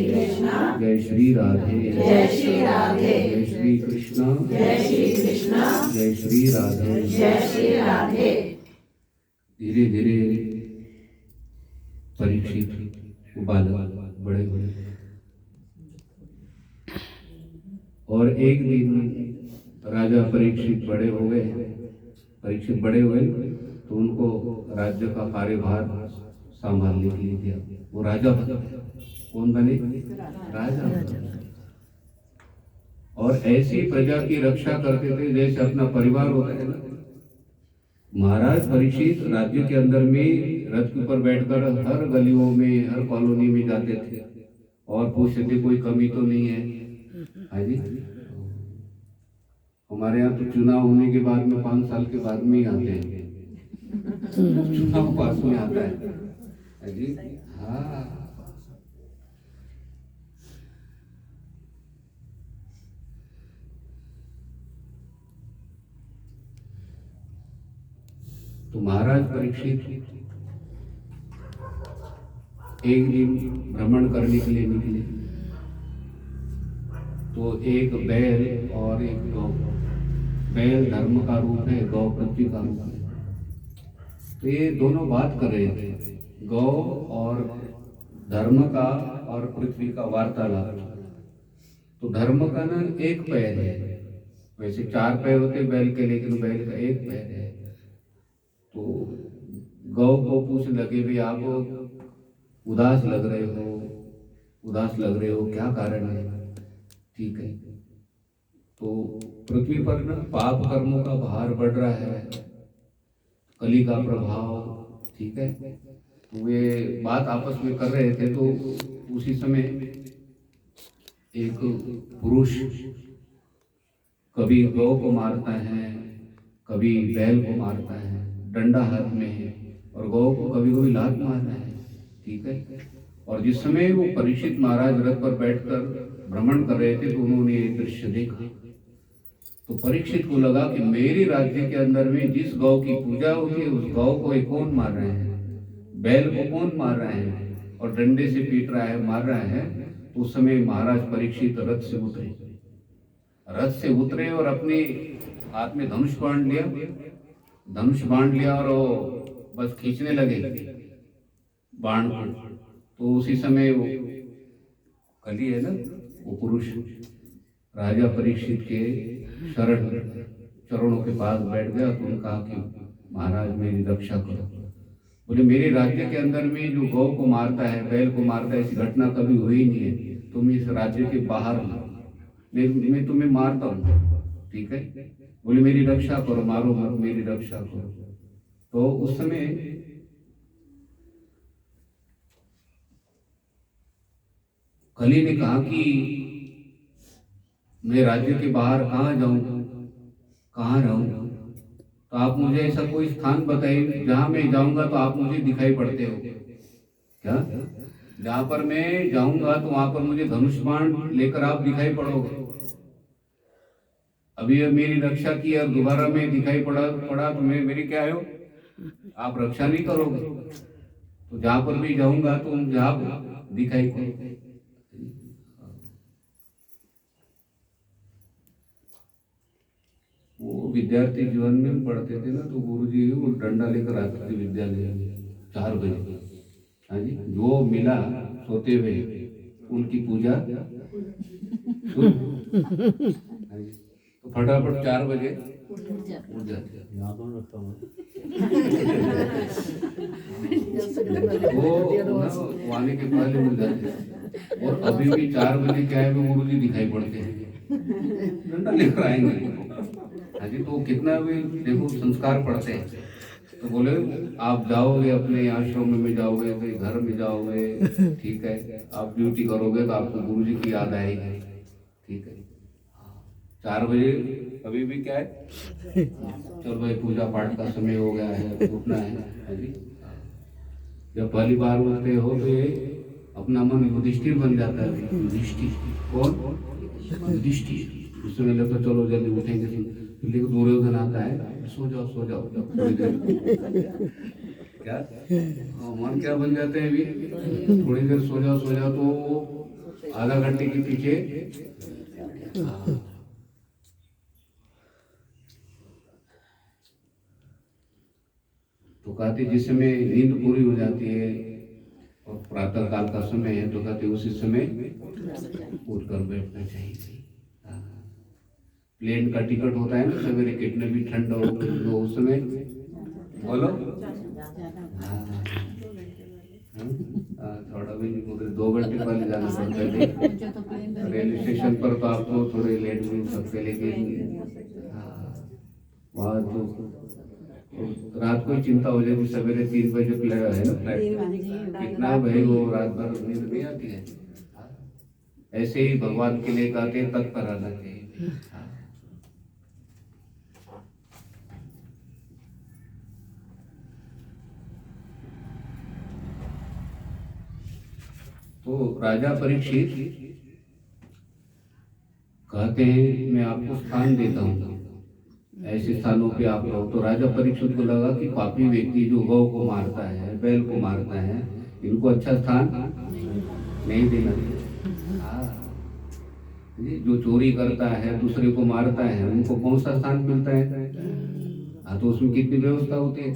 कृष्ण जय श्री राधे जय श्री राधे जय श्री कृष्ण जय श्री कृष्ण जय श्री राधे जय श्री राधे। धीरे धीरे परीक्षित बालक बड़े बड़े और एक दिन राजा परीक्षित बड़े हो गए। परीक्षित बड़े हुए तो उनको राज्य का कार्यभार संभालने के लिए दिया। वो राजा बने। कौन बने? राजा बने। और ऐसी प्रजा की रक्षा करते थे जैसे अपना परिवार होता है ना। महाराज परीक्षित राज्य के अंदर में रथ के ऊपर बैठकर हर गलियों में हर कॉलोनी में जाते थे और पूछते थे कोई कमी तो नहीं है। हाँ जी, हमारे यहाँ तो चुनाव होने के बाद में 5 साल के बाद में ही आते हैं। चुनाव पास में आता है। हाँ जी, हाँ। तो महाराज परीक्षित एक दिन भ्रमण करने के लिए निकले तो एक बैल और एक गौ। बैल धर्म का रूप है, गौ पृथ्वी का रूप है। तो ये दोनों बात कर रहे थे, गौ और धर्म का और पृथ्वी का वार्तालाप। तो धर्म का ना एक पैर है, वैसे 4 पैर होते बैल के, लेकिन बैल का एक पैर है। तो गौ को पूछने लगे, भी आप उदास लग रहे हो, क्या कारण है? ठीक है। तो पृथ्वी पर ना पाप कर्मों का भार बढ़ रहा है, कली का प्रभाव। ठीक है। तो वे बात आपस में कर रहे थे तो उसी समय एक पुरुष कभी गौ को मारता है, कभी बैल को मारता है, डंडा हाथ में है, और गौ को कभी कभी लात मार रहा है। ठीक है। और जिस समय वो परीक्षित महाराज रथ पर बैठकर भ्रमण कर रहे थे तो उन्होंने ये दृश्य देखा। तो परीक्षित को लगा कि मेरे राज्य के अंदर में जिस गौ की पूजा होती है उस गौ को कौन मार रहे हैं, बैल को कौन मार रहे हैं और डंडे से पीट रहा है, मार रहा है। तो उस समय महाराज परीक्षित रथ से उतरे और अपने हाथ में धनुष बांध लिया और वो बस खींचने लगे बाण को। तो उसी समय वो कली है ना, वो पुरुष राजा परीक्षित के चरणों के पास बैठ गया। तो उन्होंने कहा कि महाराज मेरी रक्षा करो। बोले मेरे राज्य के अंदर में जो गौ को मारता है, बैल को मारता है, ऐसी घटना कभी हुई नहीं है। तुम इस राज्य के बाहर मैं तुम्हें मारता हूँ। ठीक है। बोले मेरी रक्षा करो, मारो मत, मेरी रक्षा करो। तो उस समय कली ने कहा कि मैं राज्य के बाहर कहाँ जाऊं, कहाँ रहूं? तो आप मुझे ऐसा कोई स्थान बताइए जहां मैं जाऊंगा तो आप मुझे दिखाई पड़ते हो क्या? जहां पर मैं जाऊंगा तो वहां पर मुझे धनुष बाण लेकर आप दिखाई पड़ोगे। अभी मेरी रक्षा की और दोबारा मैं दिखाई पड़ा तो मेरी क्या है, आप रक्षा नहीं करोगे। तो जहां पर भी जाऊंगा तो जहां दिखाई पड़ोगे। वो विद्यार्थी जीवन में पढ़ते थे ना, तो गुरुजी वो डंडा लेकर आते थे विद्यालय 4 बजे। हाँ जी, जो मिला सोते हुए उनकी पूजा शुरू। हाँ जी, तो फटाफट 4 बजे उठ जाते। वो आने के पहले उठ जाते। और अभी भी 4 बजे क्या है, वो गुरुजी दिखाई पड़ते हैं, डंडा लेकर आएंगे। हाँ जी, तो कितना भी देखो संस्कार पड़ते हैं। तो बोले आप जाओगे अपने आश्रम में जाओगे, कहीं घर में जाओगे, ठीक है, आप ड्यूटी करोगे तो आपको गुरुजी की याद आएगी। ठीक है। 4 बजे अभी भी क्या है, चलो भाई पूजा पाठ का समय हो गया है, उठना है। हाँ जी, जब पहली बार उठते हो तो ये अपना मन युधिष्ठिर बन जाता है। युधिष्ठिर कौन? युधिष्ठिर। उस समय लगता चलो जल्दी उठेंगे, लेकिन दुर्योधन आता है, सो जाओ थोड़ी देर। क्या मन क्या बन जाते हैं, अभी थोड़ी देर सो जाओ। तो आधा घंटे के पीछे। हाँ। तो कहते जिस समय नींद पूरी हो जाती है और प्रातः काल का समय है तो कहते उसी समय उठकर बैठना चाहिए। हाँ। प्लेन का टिकट होता है ना सवेरे, कितने भी ठंड हो तो उस समय बोलो। हाँ। थोड़ा भी नहीं बोल रहे, 2 घंटे पहले जाना पड़ता है रेलवे स्टेशन पर, तो आपको थोड़े लेट भी हो सकते, लेकिन वहाँ तो रात को ही चिंता हो जाती, सवेरे 3 बजे है ना फ्लाइट, कितना भाई वो रात भर नींद नहीं आती है। ऐसे ही भगवान के लिए कहते तत्पर रहना चाहिए। तो राजा परीक्षित कहते हैं मैं आपको स्थान देता हूँ, ऐसे स्थानों पे आप रहो। तो राजा परीक्षित को लगा कि पापी व्यक्ति जो गौ को मारता है, बैल को मारता है, इनको अच्छा स्थान नहीं देना चाहिए। हाँ, जो चोरी करता है, दूसरे को मारता है, उनको कौन सा स्थान मिलता है? हाँ, तो उसमें कितनी व्यवस्था होती है।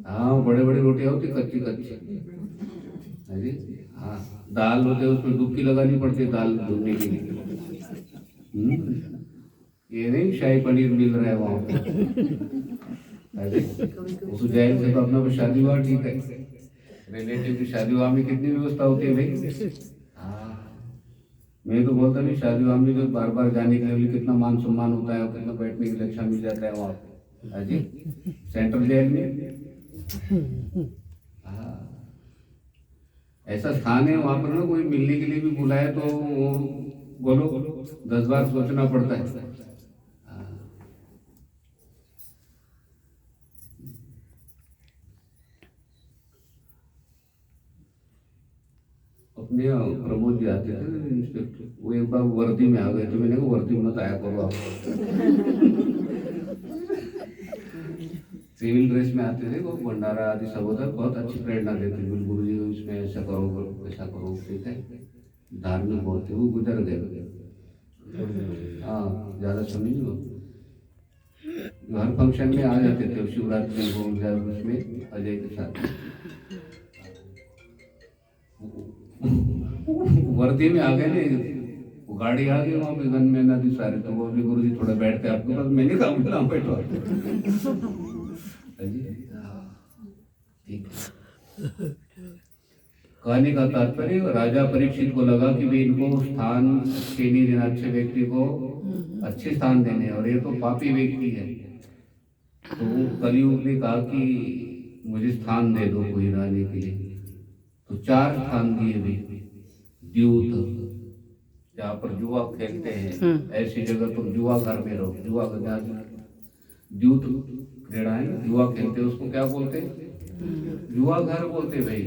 हाँ, बड़े बड़े रोटियां होती कच्ची कच्ची। हाँ, दाल होते उसमें डुबकी लगानी पड़ती है दाल धुलने के लिए। ये नहीं शाही पनीर मिल रहा है वहाँ पे। उस जैन से तो अपना शादी विवाह ठीक है, रिलेटिव की शादी विवाह में कितनी व्यवस्था होती है भाई। हाँ, मैं तो बोलता नहीं, शादी विवाह में जो बार बार जाने के लिए कितना मान सम्मान होता है और कितना बैठने के लिए अच्छा मिल जाता है वहाँ पे। हाँ जी, सेंट्रल जेल में। हाँ, ऐसा स्थान है वहाँ पर ना, कोई मिलने के लिए भी बुलाए तो वो बोलो 10 बार सोचना पड़ता है। अपने प्रमोद जी आते थे इंस्पेक्टर, वो एक बार वर्दी में आ गए थे, मैंने कहा वर्दी मत आया करो आप। सिविल ड्रेस में आते थे, वो भंडारा आदि सब होता है, बहुत अच्छी प्रेरणा देते थे, गुरु जी इसमें ऐसा करो ऐसा करो, ठीक है, धार्मिक बहुत थे। वो गुजर गए। हाँ, ज्यादा समय नहीं हो, हर फंक्शन में आ जाते थे, शिवरात्रि को उसमें अजय के साथ वर्दी में आ गए ने, वो गाड़ी आ गई वहाँ पे गन में नदी सारे, तो वो भी गुरु जी थोड़ा बैठते आपके पास, मैंने कहा बोला बैठो। ठीक है, कहने का तात्पर्य राजा परीक्षित को लगा कि भाई इनको स्थान अच्छे नहीं देना, अच्छे व्यक्ति को अच्छे स्थान देने, और ये तो पापी व्यक्ति है। तो कलयुग ने कहा कि मुझे स्थान दे दो कोई रहने के लिए। तो 4 स्थान दिए भी, द्यूत जहाँ पर जुआ खेलते हैं, ऐसी जगह पर जुआ घर में रहो। जुआ का जहाँ द्यूत क्रीड़ा है, जुआ खेलते हैं, उसको क्या बोलते हैं? जुआ घर बोलते भाई।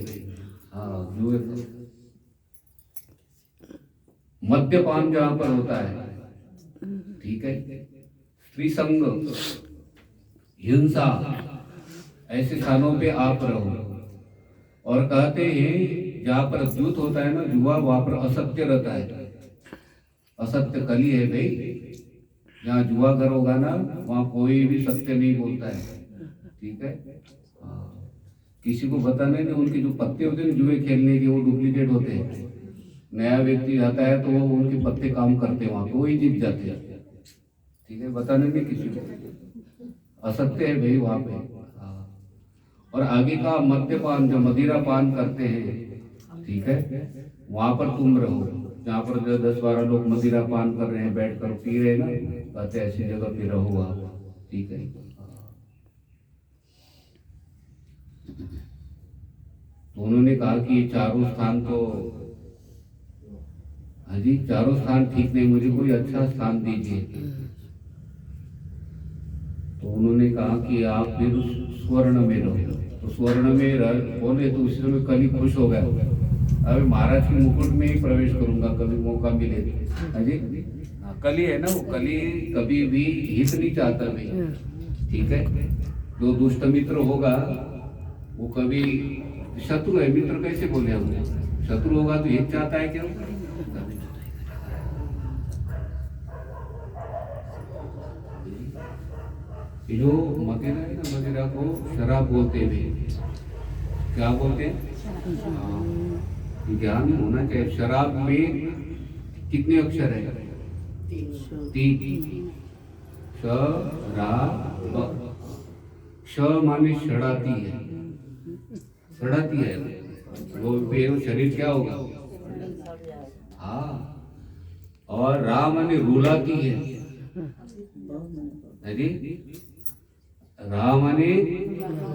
हाँ, जुए। मद्यपान जहाँ पर होता है, ठीक है, स्त्री संग, हिंसा, ऐसे स्थानों पे आप रहो। और कहते हैं जहाँ पर द्यूत होता है ना जुआ, वहां पर असत्य रहता है, असत्य कली है भाई। जहाँ जुआ घर होगा ना वहाँ कोई भी सत्य नहीं बोलता है, ठीक है। किसी को बताना नहीं, उनके जो पत्ते होते हैं जुए खेलने के, वो डुप्लीकेट होते हैं। नया व्यक्ति आता है तो वो उनके पत्ते काम करते हैं वहाँ पे, वही जीत जाते हैं, ठीक है। बताने नहीं किसी को, असत्य है भाई वहाँ पे। और आगे का मद्यपान, जो मदिरा पान करते हैं, ठीक है, वहां पर तुम रहो। जहाँ पर 10-12 लोग मदिरा पान कर रहे हैं, बैठ कर पी रहे ना, कहते ऐसी जगह पे रहो आप, ठीक है। तो उन्होंने कहा कि ये चारों स्थान तो, हाँ जी, चारों स्थान ठीक नहीं, मुझे कोई अच्छा स्थान दीजिए। तो उन्होंने कहा कि आप फिर स्वर्ण में रहो। तो स्वर्ण में बोले तो उस समय कली खुश हो गया, अभी महाराज के मुकुट में ही प्रवेश करूंगा कभी मौका मिले। हाँ जी, कली है ना, वो कली कभी भी हित नहीं चाहता भाई, ठीक है। जो दुष्ट मित्र होगा वो कभी शत्रु है, मित्र कैसे बोले हम, शत्रु होगा तो हित चाहता है क्या? ये जो मदिरा है ना, मदिरा को शराब बोलते हैं। क्या बोलते हैं? हाँ, ज्ञान होना चाहिए। शराब में कितने अक्षर है? 3। शराब। श माने सड़ाती है, सड़ाती है। वो बेरो शरीर क्या होगा? हाँ। और रा माने रुलाती है जी। रा माने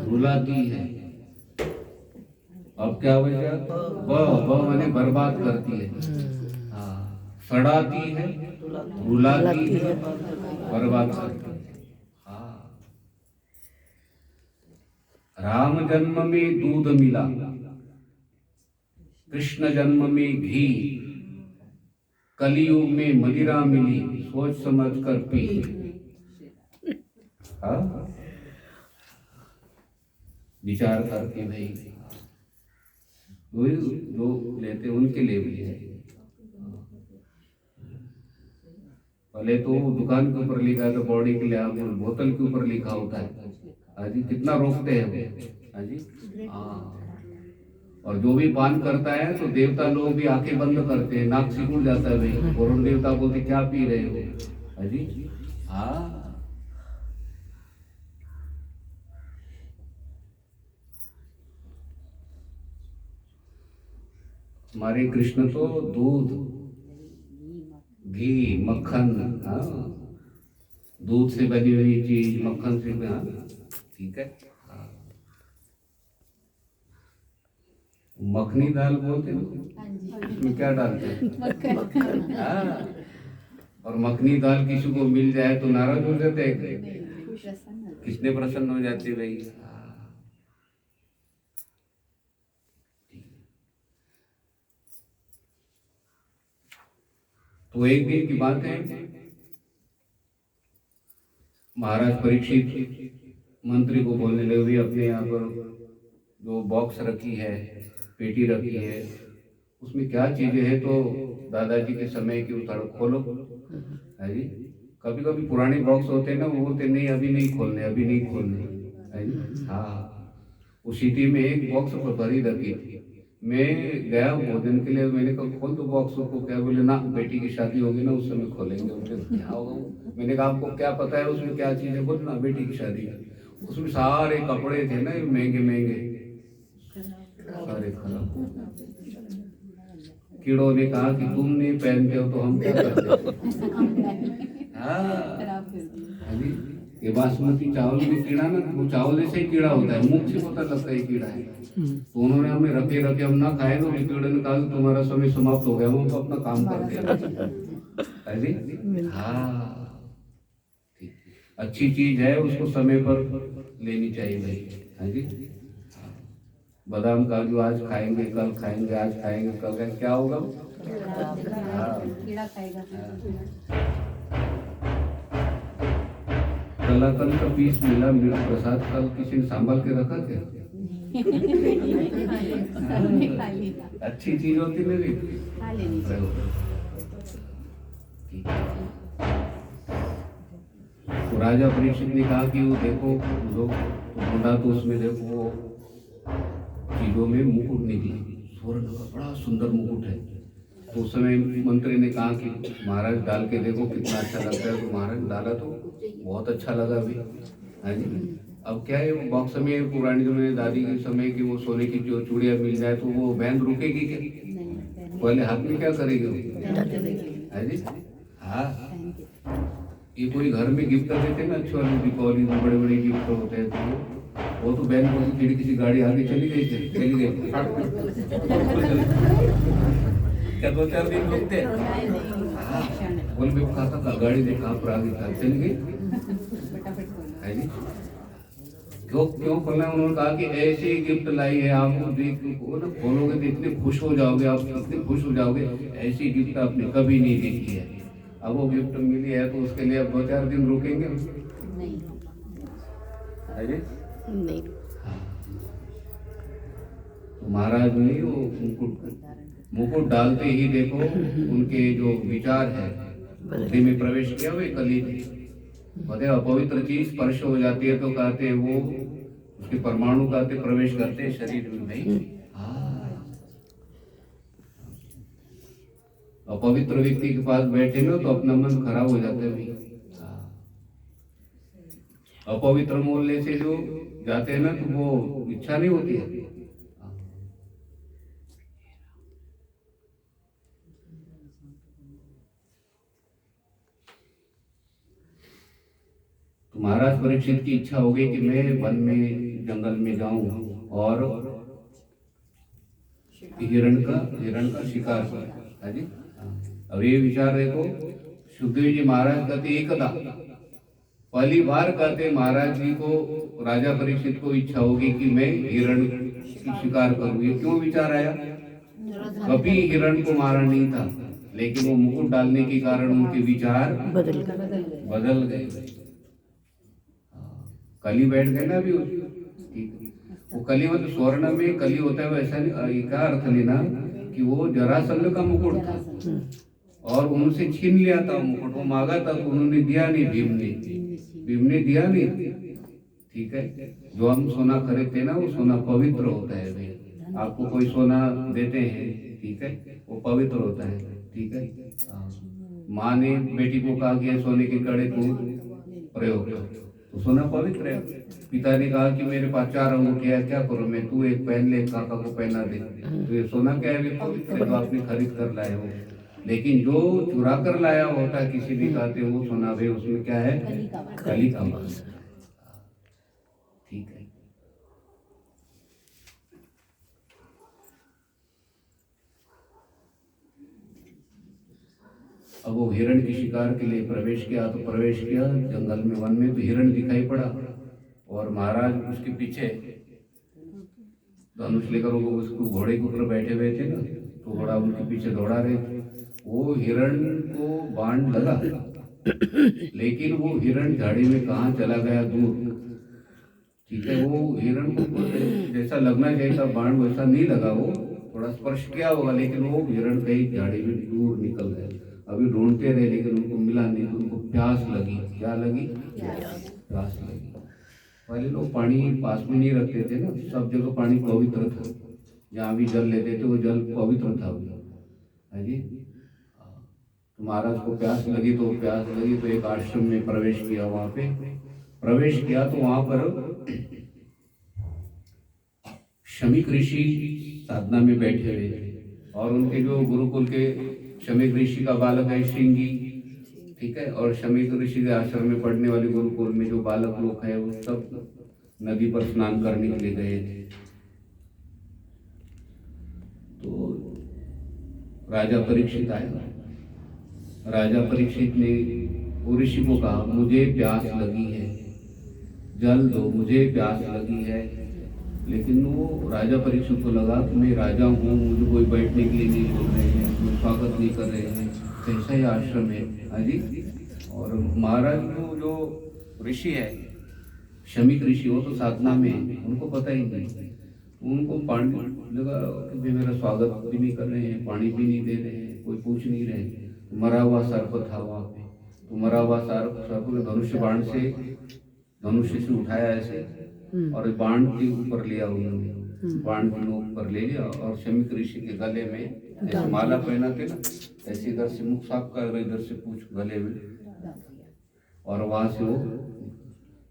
रुलाती है। अब क्या बचा? ब माने बर्बाद करती है। हाँ, सड़ाती है, रुलाती है, बर्बाद करती है। हाँ। राम जन्म में दूध मिला, कृष्ण जन्म में घी, कलयुग में मदिरा मिली, सोच समझ कर पी। हाँ, विचार करके भाई, वही जो लेते उनके लिए भी है। पहले तो दुकान के ऊपर लिखा था बॉडी के लिए, आप बोतल के ऊपर लिखा होता है। हाजी कितना रोकते हैं वो। हाजी हाँ। और जो भी पान करता है तो देवता लोग भी आंखें बंद करते हैं, नाक सिकुड़ जाता है भाई। वरुण देवता बोलते क्या पी रहे हो? हाजी हाँ। हमारे कृष्ण तो दूध, घी, मक्खन, हाँ, दूध से बनी हुई चीज, मक्खन से, हाँ, ठीक है। हाँ। मखनी दाल बोलते हैं, इसमें क्या डालते हैं? हाँ। और मखनी दाल किसी को मिल जाए तो नाराज हो जाते हैं। किसने प्रसन्न हो जाते भाई? तो एक दिन की बात है, महाराज परीक्षित मंत्री को बोलने लगे, अपने यहाँ पर जो बॉक्स रखी है, पेटी रखी है, उसमें क्या चीजें हैं? तो दादाजी के समय की उतारो, खोलो। है जी। कभी कभी पुराने बॉक्स होते हैं ना, वो बोलते नहीं अभी नहीं खोलने, अभी नहीं खोलने। है जी हाँ। उस सिटी में एक बॉक्स पर भरी रखी थी। मैं गया भोजन के लिए, मैंने कहा खोल दो बॉक्स को। क्या बोले ना, बेटी की शादी होगी ना उस समय खोलेंगे। बोले क्या होगा? मैंने कहा आपको क्या पता है उसमें क्या चीज है? बोले ना बेटी की शादी। उसमें सारे कपड़े थे ना महंगे महंगे, सारे खराब। कीड़ों ने कहा कि तुम नहीं पहनते हो तो हम क्या करते? हाँ, ये बासमती चावल में कीड़ा ना, वो चावल जैसे ही कीड़ा होता है, मुख से पता लगता है कीड़ा है। तो उन्होंने हमें रखे रखे हम ना खाए, तो कीड़े ने कहा तुम्हारा समय समाप्त हो गया, हम तो अपना काम करते हैं। हाँ, अच्छी चीज है, उसको समय पर लेनी चाहिए भाई। हाँ जी। बादाम काजू आज खाएंगे, कल खाएंगे, आज खाएंगे, कल खाएंगे, क्या होगा? कीड़ा खाएगा। कलाकंद का पीस मिला, मिर्च प्रसाद, कल किसी ने संभाल के रखा क्या? अच्छी चीज होती मेरी। तो राजा परीक्षित ने कहा कि वो देखो लोग तो ढूंढा, तो उसमें देखो वो चीजों में मुकुट निकली, स्वर्ण का बड़ा सुंदर मुकुट है। तो उस समय मंत्री ने कहा कि महाराज डाल के देखो कितना अच्छा लगता है। तो महाराज डाला तो बहुत अच्छा लगा भी। हाँ जी। अब क्या है, वो बॉक्स में पुरानी जमाने दादी के समय की वो सोने की जो चूड़ियाँ मिल जाए तो वो बहन रुकेगी क्या? पहले हाथ में क्या करेगी वो? जी हाँ। ये कोई घर में गिफ्ट कर देते ना, अच्छे वाले दीपावली में बड़े बड़े गिफ्ट होते हैं, तो वो तो बहन को खिड़की से गाड़ी आगे चली गई थी, चली गई क्या 2-4 दिन रुकते? बोल भी खाता था, गाड़ी ने कहाँ पर आगे था, चली गई। क्यों क्यों खोलना? उन्होंने कहा कि ऐसी गिफ्ट लाई है, आप देख ना खोलोगे तो इतने खुश हो जाओगे, आप इतने खुश हो जाओगे, ऐसी गिफ्ट आपने कभी नहीं देखी है। अब वो गिफ्ट मिली है तो उसके लिए अब 2-4 दिन रुकेंगे नहीं। तो महाराज ने वो मुकुट मुकुट डालते ही देखो उनके जो विचार है बुद्धि में प्रवेश किया, वे कली थे। बोले अपवित्र चीज स्पर्श हो जाती है तो कहते हैं वो उसके परमाणु कहते प्रवेश करते हैं शरीर में नहीं। अपवित्र व्यक्ति के पास बैठे ना तो अपना मन खराब हो जाता है भाई। अपवित्र मोहल्ले से जो जाते हैं ना तो वो इच्छा नहीं होती है। तो महाराज परीक्षित की इच्छा हो गई कि मैं वन में जंगल में जाऊं और हिरण का शिकार करूं। जी अब ये विचार देखो, सुखदेव जी महाराज कहते एकदा पहली बार कहते महाराज जी को, राजा परीक्षित को इच्छा होगी कि मैं हिरण की शिकार करूं। ये क्यों विचार आया? कभी हिरण को मारा नहीं था, लेकिन वो मुकुट डालने के कारण उनके विचार बदल गए। कली बैठ गए ना अभी। वो कली मतलब स्वर्ण में कली होता है वैसा नहीं। क्या अर्थ लेना कि वो जरासंध का मुकुट था और उनसे छीन लिया था मुकुट। वो मांगा था तो उन्होंने दिया नहीं, भीम ने दिया नहीं। ठीक है, जो हम सोना खरीदते ना वो सोना पवित्र होता है भाई। आपको कोई सोना देते हैं, ठीक है, वो पवित्र होता है। ठीक है, माँ ने बेटी को कहा कि सोने के कड़े को प्रयोग करो तो सोना पवित्र है। पिता ने कहा कि मेरे पास 4 अंगूठियां, क्या करूं मैं, तू एक पहन ले, काका को पहना दे। तो ये सोना क्या है, पवित्र है, तो आपने खरीद कर लाए हो। लेकिन जो चुरा कर लाया होता है किसी भी कहते वो सोना भाई, उसमें क्या है, कली का वास। ठीक है, अब वो हिरण की शिकार के लिए प्रवेश किया। तो प्रवेश किया जंगल में, वन में, तो हिरण दिखाई पड़ा और महाराज उसके पीछे धनुष लेकर उसको घोड़े के ऊपर बैठे हुए थे ना, तो घोड़ा उनके पीछे दौड़ा रहे थे। वो हिरण को बाण लगा, लेकिन वो हिरण झाड़ी में कहाँ चला गया, दूर। ठीक है, वो हिरण को जैसा लगना चाहिए था बाण वैसा नहीं लगा, वो थोड़ा स्पर्श किया होगा, लेकिन वो हिरण कहीं झाड़ी में दूर निकल गया। अभी ढूंढते रहे लेकिन उनको मिला नहीं। तो उनको प्यास लगी। क्या लगी? प्यास लगी। पहले लोग पानी पास में नहीं रखते थे ना, सब जगह पानी पवित्र था। जहाँ भी जल लेते थे वो जल पवित्र था है जी। तो महाराज को प्यास लगी तो एक आश्रम में प्रवेश किया। वहां पे प्रवेश किया तो वहां पर शमीक ऋषि साधना में बैठे हुए थे और उनके जो गुरुकुल के शमीक ऋषि का बालक है श्रृंगी, ठीक है, और शमीक ऋषि के आश्रम में पढ़ने वाले गुरुकुल में जो बालक लोग हैं वो सब नदी पर स्नान करने के लिए गए थे। तो राजा परीक्षित आया। राजा परीक्षित ने वो ऋषि को कहा, मुझे प्यास लगी है, जल दो, मुझे प्यास लगी है। लेकिन वो राजा परीक्षित को लगा कि मैं राजा हूँ, मुझे कोई बैठने के लिए नहीं बोल रहे हैं, कोई स्वागत नहीं कर रहे हैं, कैसा ही आश्रम है हाजी। और महाराज को जो ऋषि है शमीक ऋषि, वो तो साधना में है, उनको पता ही नहीं। उनको पानी लगा कि मेरा स्वागत भी नहीं कर रहे हैं, पानी भी नहीं दे रहे हैं, कोई पूछ नहीं रहे। मरा हुआ सर्प था वहाँ पे, तो मरा हुआ सर्प ने धनुष्य बाण से धनुष्य से उठाया ऐसे और बाण के ऊपर लिया उन्होंने, बाण की नोक पर ले लिया और शमीक ऋषि के गले में ऐसे माला पहनाते ना, ऐसे इधर से मुख साफ कर, इधर से पूछ गले में, और वहां से वो।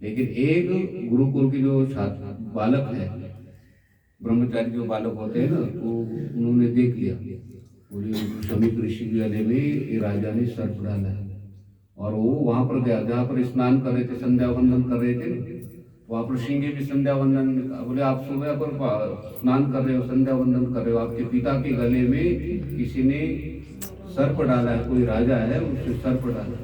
लेकिन एक गुरुकुल की जो छात्र बालक है, ब्रह्मचारी जो बालक होते हैं ना, वो उन्होंने देख लिया, बोले शमीक ऋषि के गले में ये राजा ने सर्प डाला है। और वो वहां पर गया जहाँ पर स्नान कर रहे थे, संध्या वंदन कर रहे थे, वहां पर श्रृंगी भी संध्या वंदन, बोले आप सुबह पर स्नान कर रहे हो, संध्या वंदन कर रहे हो, आपके पिता के गले में किसी ने सर्प डाला है, कोई राजा है उसने सर्प डाला,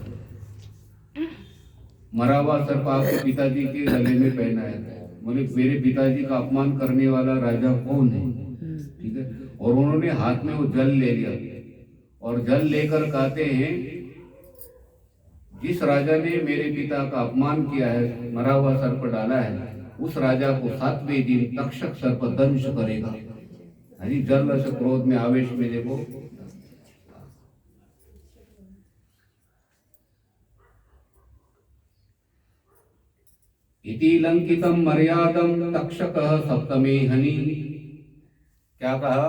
मरा हुआ सर्प आपके पिताजी के गले में पहना है। बोले मेरे पिताजी का अपमान करने वाला राजा कौन है? ठीक है, और उन्होंने हाथ में वो जल ले लिया और जल लेकर कहते हैं, जिस राजा ने मेरे पिता का अपमान किया है, मरा हुआ सर्प डाला है, उस राजा को 7वें दिन तक्षक सर्प दंश करेगा। अजी जल रस क्रोध में आवेश में देखो, इति लंकितम मर्यादम तक्षकः सप्तमे हनि। क्या कहा?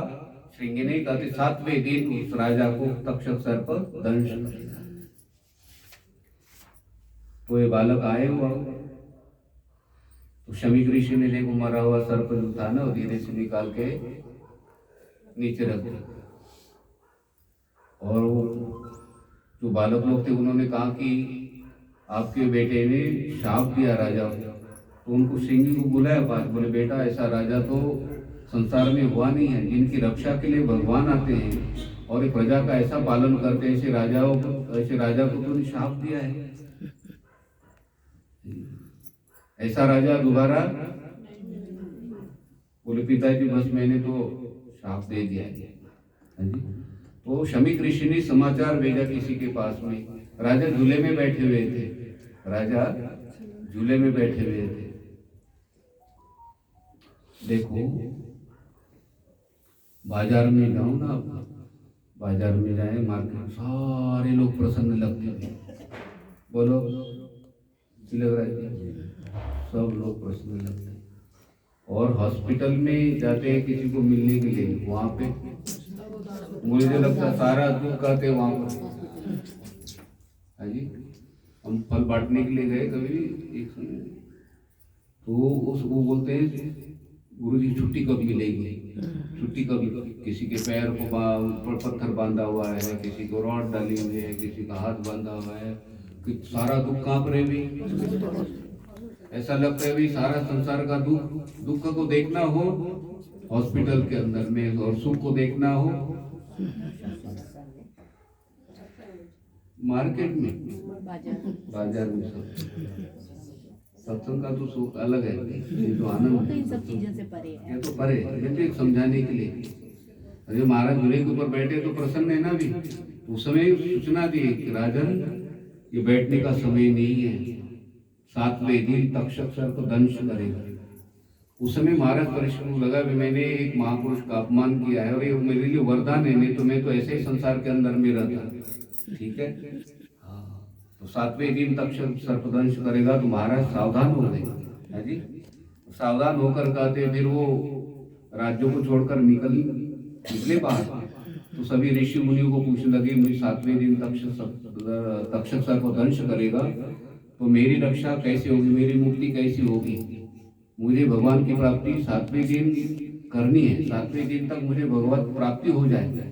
श्रृंगी ने कहते 7वें दिन उस राजा को तक्षक सर्प दंश करेगा। तो ये बालक आए हुआ, तो शमीक ऋषि ने देखो मरा हुआ सर्प जो था ना, धीरे से निकाल के नीचे रख दिया। और वो जो बालक लोग थे उन्होंने कहा कि आपके बेटे ने शाप दिया राजा को। तो उनको श्रृंगी को बुलाया पास, बोले बेटा ऐसा राजा तो संसार में हुआ नहीं है, जिनकी रक्षा के लिए भगवान आते हैं और एक प्रजा का ऐसा पालन करते हैं, ऐसे राजा को तूने शाप दिया है। ऐसा राजा दोबारा, बोले पिताजी बस मैंने तो शाप दे दिया है। तो शमीक ऋषि ने समाचार भेजा किसी के पास में, राजा झूले में बैठे हुए थे, राजा झूले में बैठे हुए थे। देखो बाजार में जाओ ना, बाजार में जाए मार्केट, सारे लोग प्रसन्न लगते हैं। बोलो लग रहा है, सब लोग प्रसन्न लगते हैं। और हॉस्पिटल में जाते हैं किसी को मिलने के लिए, वहां पे मुझे लगता सारा दुख आते वहां पर। हाँ जी, हम फल बांटने के लिए गए कभी एक समय, तो वो बोलते हैं गुरुजी छुट्टी कब मिलेगी, छुट्टी कब? किसी के पैर को ऊपर पत्थर बांधा हुआ है, किसी को रॉड डाली हुई है, किसी का हाथ बांधा हुआ है, सारा दुख कांप रहे भी। ऐसा लगता है भी सारा संसार का दुख को देखना हो हॉस्पिटल के अंदर में, और सुख को देखना हो मार्केट में, बाजार में। सत्संग का तो सुख अलग है, ये तो आनंद है, सब चीजों से परे है। ये तो परे है, ये तो एक समझाने के लिए। अरे महाराज झूले के ऊपर बैठे तो प्रसन्न है ना भी, उस समय सूचना दी कि राजन ये बैठने का समय नहीं है, 7वें दिन तक्षक सर्प दंश करेगा। उस समय महाराज परिश्रम को लगा भी मैंने एक महापुरुष का अपमान किया है और ये मेरे लिए वरदान है, नहीं तो मैं तो ऐसे ही संसार के अंदर में रहता। ठीक है, तो 7वें दिन तक्षक सर्पदंश करेगा, तो महाराज सावधान हो गए। है जी, सावधान होकर कहते फिर वो राज्यों को छोड़कर निकले बाहर। तो सभी ऋषि मुनियों को पूछने लगे, मुझे 7वें दिन तक्षक सर्पदंश करेगा तो मेरी रक्षा कैसे होगी, मेरी मुक्ति कैसी होगी? मुझे भगवान की प्राप्ति 7वें दिन करनी है, 7वें दिन तक मुझे भगवत प्राप्ति हो जाए,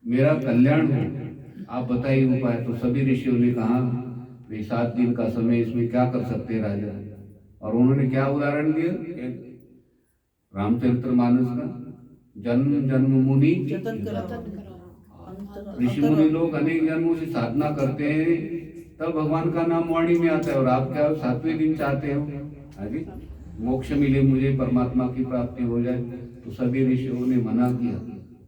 मेरा कल्याण हो, आप बताइए उपाय। तो सभी ऋषियों ने कहा 7 दिन का समय, इसमें क्या कर सकते हैं राजा? और उन्होंने क्या उदाहरण दिया, रामचरितमानस का, जन्म जन्म मुनि ऋषि मुनि लोग अनेक जन्मों से साधना करते हैं, तब भगवान का नाम वाणी में आता है, और आप क्या 7वें दिन चाहते हो अभी मोक्ष मिले, मुझे परमात्मा की प्राप्ति हो जाए? तो सभी ऋषियों ने मना किया।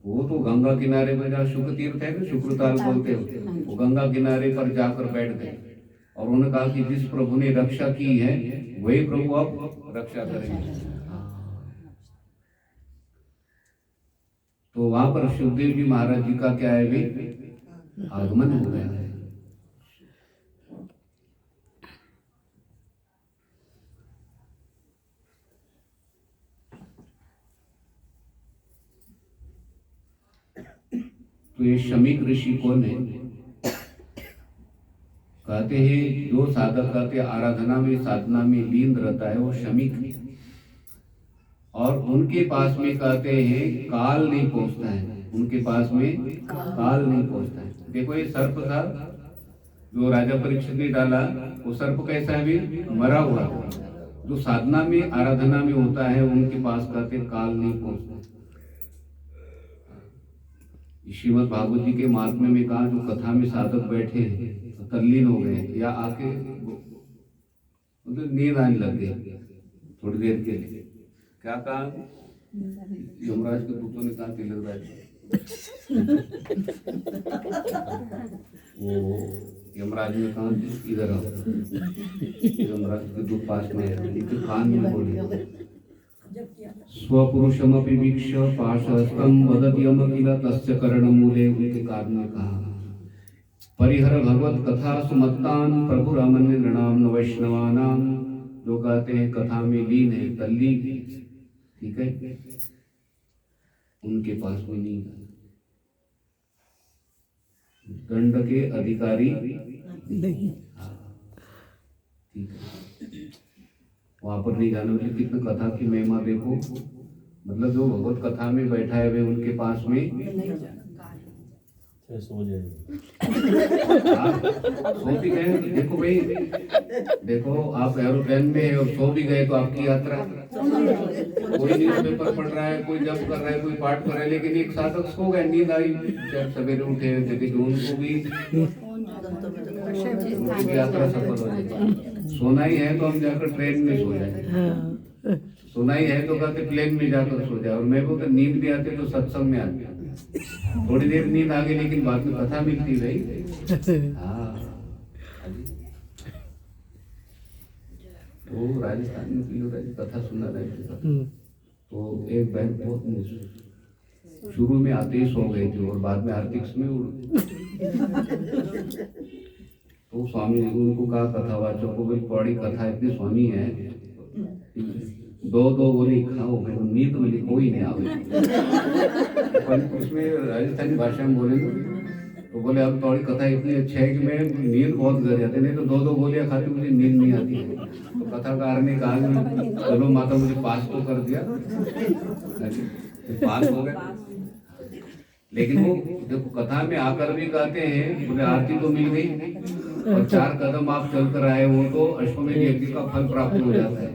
वो तो गंगा किनारे पर जहाँ शुक्र तीर्थ है ना, शुक्रताल बोलते हो, वो गंगा किनारे पर जाकर बैठ गए और उन्होंने कहा कि जिस प्रभु ने रक्षा की है वही प्रभु अब रक्षा करेंगे। तो वहां पर सुखदेव जी महाराज जी का क्या है भी आगमन हो गया है। तो ये शमीक ऋषि कौन है? कहते हैं जो साधक कहते आराधना में साधना में लीन रहता है वो शमीक, और उनके पास में कहते हैं काल नहीं पहुंचता है, उनके पास में काल नहीं पहुंचता है। देखो ये सर्प था जो राजा परीक्षित ने डाला, वो सर्प कैसा है भी मरा हुआ, जो साधना में आराधना में होता है उनके पास कहते काल नहीं पहुंचता। श्रीमद् भागवत जी के महात्म्य में कहा जो कथा में साधक बैठे तल्लीन हो गए या आके मतलब नींद आने लग गई थोड़ी देर के लिए, क्या कहा? यमराज के दूतों ने कहा तिलक राज, वो यमराज ने कहा इधर आओ, यमराज के दूत पास में इनके कान में बोले स्वपुरुषमपि वीक्ष्य पाशहस्तं वदत्यम किल तस्य करणमूले, उनके कारण ने कहा परिहर भगवत कथा सुमत्तान प्रभु रामन्य नृणाम न वैष्णवानाम, जो कहते हैं कथा में लीन है तल्लीन, ठीक है, उनके पास में नहीं। दंड के अधिकारी नहीं, ठीक है, वहां पर नहीं जाना। मतलब कितना कथा की महिमा देखो, मतलब जो भगवत कथा में बैठा है वे उनके पास में सो जाए। सो भी गए, देखो भाई, देखो आप एरोप्लेन में है और सो भी गए तो आपकी यात्रा, कोई न्यूज़पेपर पढ़ रहा है, कोई जप कर रहा है, कोई पाठ कर रहा है, लेकिन एक साधक सो गए, नींद आई, जब सवेरे उठे देखिए उनको भी यात्रा सफल हो जाएगी। सोना ही है तो हम जाकर ट्रेन में सो जाए, सोना ही है तो कहते प्लेन में जाकर सो जाए। और मेरे को तो नींद भी आती तो सत्संग में आती, थोड़ी देर नींद आ गई लेकिन बाद में कथा मिलती भाई। हाँ, तो राजस्थान में कथा सुना रहे थे, तो एक बहन बहुत शुरू में आते ही सो गई थी और बाद में आर्टिक्स में तो स्वामी जी उनको कहा कथावाचक को, बड़ी कथा इतनी सोनी है, दो गोली खाओ, नींद मिली कोई नहीं आवे। उसमें राजस्थानी भाषा में बोले तो बोले अब थोड़ी कथा इतनी अच्छी है कि मैं नींद बहुत गर जाती, नहीं तो दो गोलियां खाती मुझे नींद नहीं आती है। तो कथाकार ने कहा चलो माता मुझे पास तो कर दिया, पास हो गए। लेकिन वो देखो कथा में आकर भी कहते हैं बोले आरती तो मिल गई और 4 कदम आप चल कर आए हो तो अश्वमेध यज्ञ का फल प्राप्त हो जाता है।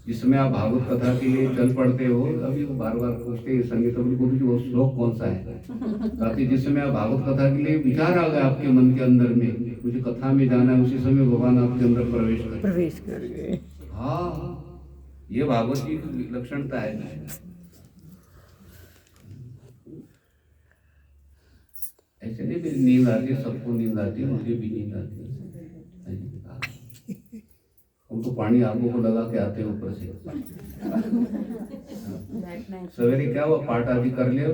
जिसमें आप भागवत कथा के लिए चल पड़ते हो, अभी वो बार बार पूछते संगीत को भी वो श्लोक कौन सा है, ताकि जिस समय आप भागवत कथा के लिए विचार आ गए आपके मन के अंदर में मुझे कथा में जाना है, उसी समय भगवान आपके अंदर प्रवेश कर गए। हाँ, ये भागवत की लक्षणता है। ऐसे नहीं भी नींद आती, सबको नींद आती, मुझे भी नींद आती है। हम तो पानी आंखों को लगा के आते हैं ऊपर से। सवेरे क्या हुआ, पाठ आदि कर लिया,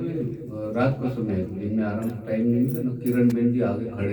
रात को समय दिन में आराम टाइम नहीं मिला ना। किरण बेन जी आगे खड़े